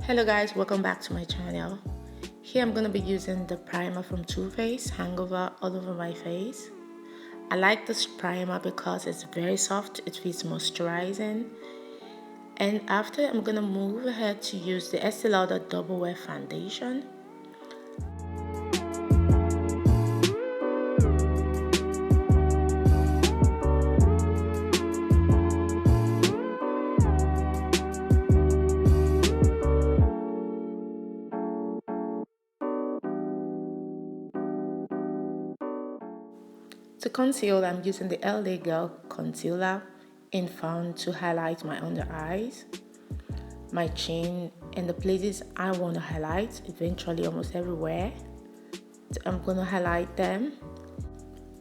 Hello guys, welcome back to my channel. Here I'm going to be using the primer from Too Faced Hangover all over my face. I like this primer because it's very soft, it feels moisturizing. And after, I'm going to move ahead to use the Estee Lauder Double Wear Foundation. To conceal, I'm using the LA Girl Concealer in Found to highlight my under eyes, my chin, and the places I want to highlight, eventually almost everywhere. So I'm going to highlight them.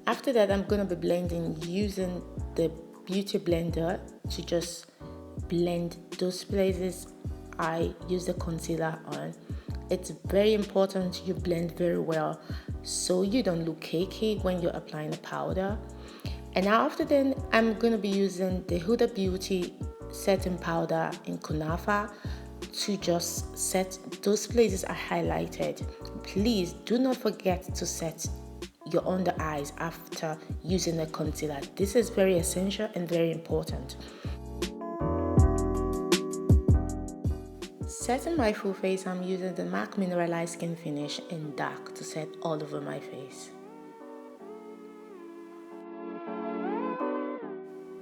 After that, I'm going to be blending using the Beauty Blender to just blend those places I use the concealer on. It's very important you blend very well so you don't look cakey when you're applying the powder. And after then, I'm going to be using the Huda Beauty setting powder in Kunafa to just set those places I highlighted. Please do not forget to set your under eyes after using the concealer. This is very essential and very important. Setting my full face, I'm using the MAC Mineralized Skin Finish in dark to set all over my face.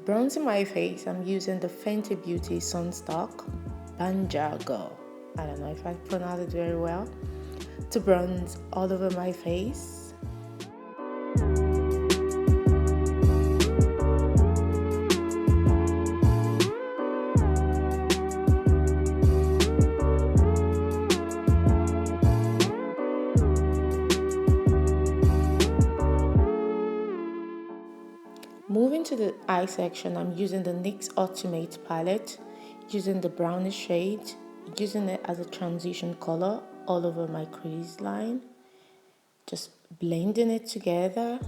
Bronzing my face, I'm using the Fenty Beauty Sunstock Banja Girl. I don't know if I pronounced it very well. To bronze all over my face. Moving to the eye section, I'm using the NYX Ultimate palette, using the brownish shade, using it as a transition color all over my crease line, just blending it together.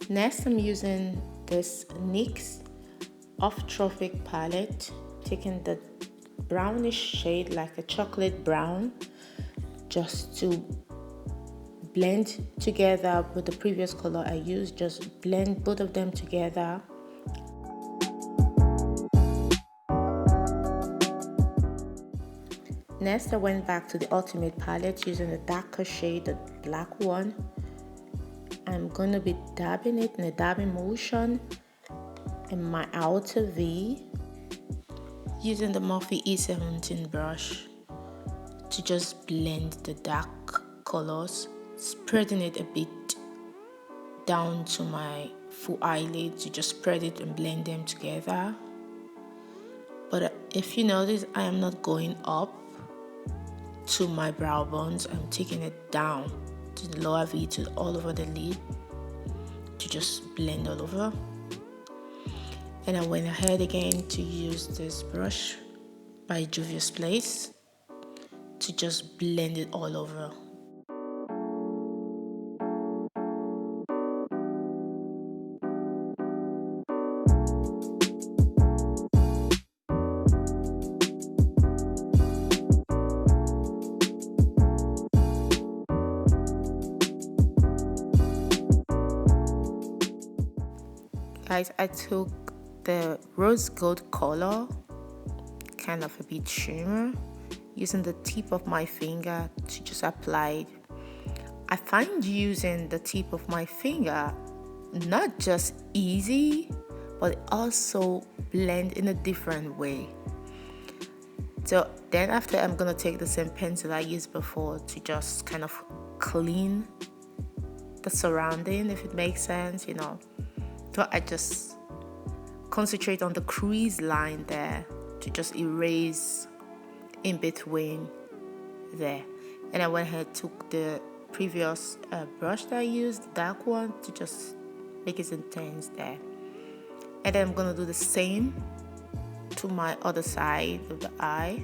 Next, I'm using this NYX Off Tropic palette, taking the brownish shade like a chocolate brown just to blend together with the previous color I used. Just blend both of them together. Next, I went back to the Ultimate palette using the darker shade, the black one. I'm going to be dabbing it in a dabbing motion in my outer V, using the Morphe E17 brush to just blend the dark colors, spreading it a bit down to my full eyelid to just spread it and blend them together. But if you notice, I am not going up to my brow bones. I'm taking it down to the lower V, to all over the lid, to just blend all over. And I went ahead again to use this brush by Juvia's Place to just blend it all over. Guys, I took the rose gold color, kind of a bit shimmer, using the tip of my finger to just apply it. I find using the tip of my finger not just easy, but also blend in a different way. So then after, I'm gonna take the same pencil I used before to just kind of clean the surrounding, if it makes sense, you know. So I just concentrate on the crease line there to just erase in between there. And I went ahead, took the previous brush that I used, the dark one, to just make it intense there. And then I'm gonna do the same to my other side of the eye.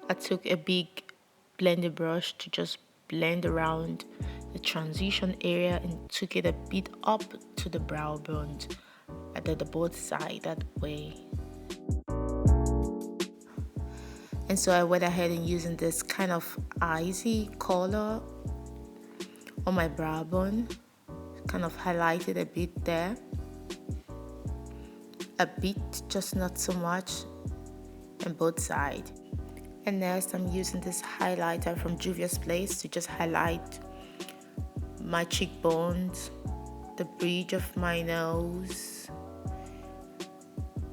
I took a big blender brush to just blend around the transition area and took it a bit up to the brow bone. I did the both side that way. And so I went ahead and using this kind of icy color on my brow bone, kind of highlighted a bit there. A bit, just not so much, on both sides. And next I'm using this highlighter from Juvia's Place to just highlight my cheekbones, the bridge of my nose,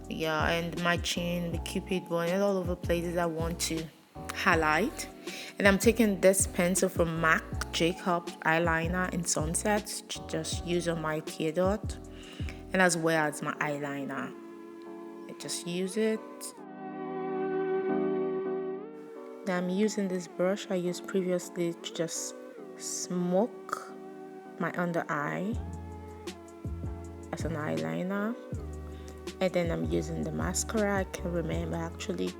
yeah, and my chin, the cupid bone, and all over places I want to highlight. And I'm taking this pencil from MAC Jacob eyeliner in Sunset to just use on my tear dot, and as well as my eyeliner. I just use it. Now I'm using this brush I used previously to just smoke my under eye as an eyeliner. And then I'm using the mascara, I can't remember actually.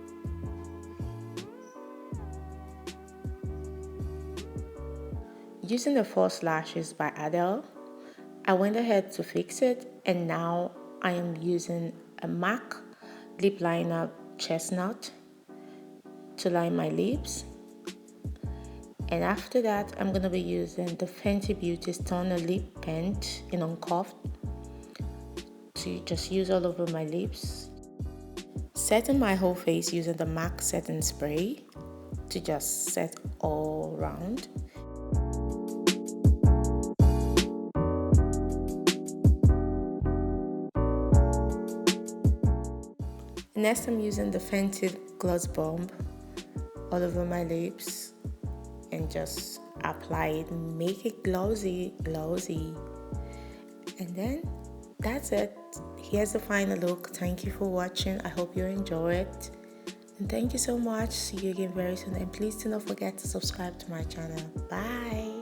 Using the false lashes by Adele, I went ahead to fix it, and now I am using a MAC lip liner chestnut to line my lips. And after that, I'm going to be using the Fenty Beauty's Toner Lip Paint in Uncuffed to just use all over my lips. Setting my whole face using the MAC setting spray to just set all around. Next, I'm using the Fenty Gloss Bomb all over my lips and just apply it, make it glossy. And then that's it. Here's the final look. Thank you for watching. I hope you enjoy it. And thank you so much. See you again very soon. And please do not forget to subscribe to my channel. Bye.